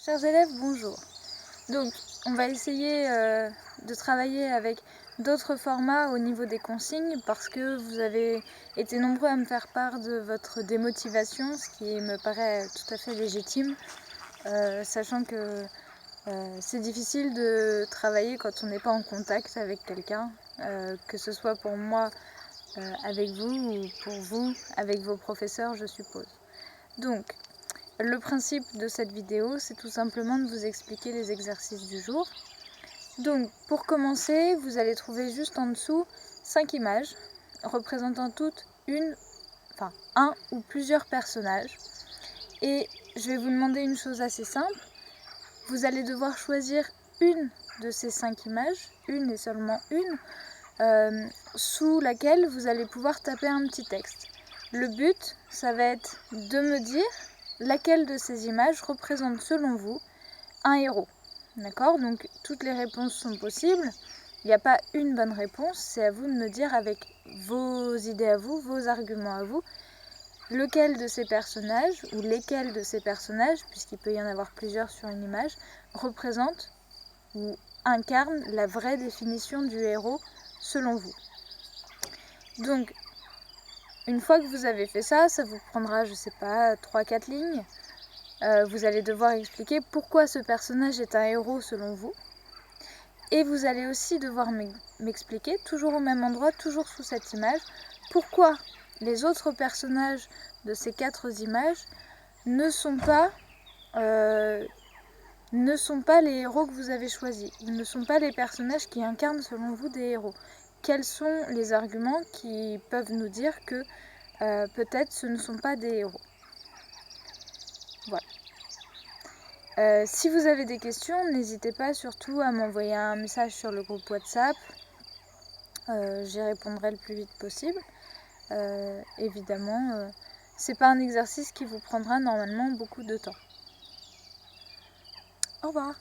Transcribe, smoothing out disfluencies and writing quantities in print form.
Chers élèves, bonjour. Donc, on va essayer de travailler avec d'autres formats au niveau des consignes parce que vous avez été nombreux à me faire part de votre démotivation, ce qui me paraît tout à fait légitime, sachant que c'est difficile de travailler quand on n'est pas en contact avec quelqu'un, que ce soit pour moi avec vous ou pour vous avec vos professeurs, je suppose. Donc, le principe de cette vidéo, c'est tout simplement de vous expliquer les exercices du jour. Donc, pour commencer, vous allez trouver juste en dessous 5 images représentant toutes un ou plusieurs personnages. Et je vais vous demander une chose assez simple. Vous allez devoir choisir une de ces 5 images, une et seulement une, sous laquelle vous allez pouvoir taper un petit texte. Le but, ça va être de me dire laquelle de ces images représente selon vous un héros. D'accord? Donc toutes les réponses sont possibles. Il n'y a pas une bonne réponse, c'est à vous de me dire avec vos idées à vous, vos arguments à vous, lequel de ces personnages, ou lesquels de ces personnages, puisqu'il peut y en avoir plusieurs sur une image, représente ou incarne la vraie définition du héros selon vous. Donc, une fois que vous avez fait ça, ça vous prendra, je sais pas, 3-4 lignes. Vous allez devoir expliquer pourquoi ce personnage est un héros selon vous. Et vous allez aussi devoir m'expliquer, toujours au même endroit, toujours sous cette image, pourquoi les autres personnages de ces 4 images ne sont pas les héros que vous avez choisis. Ils ne sont pas les personnages qui incarnent selon vous des héros. Quels sont les arguments qui peuvent nous dire que peut-être ce ne sont pas des héros? Voilà. Si vous avez des questions, n'hésitez pas surtout à m'envoyer un message sur le groupe WhatsApp. J'y répondrai le plus vite possible. Évidemment, c'est pas un exercice qui vous prendra normalement beaucoup de temps. Au revoir.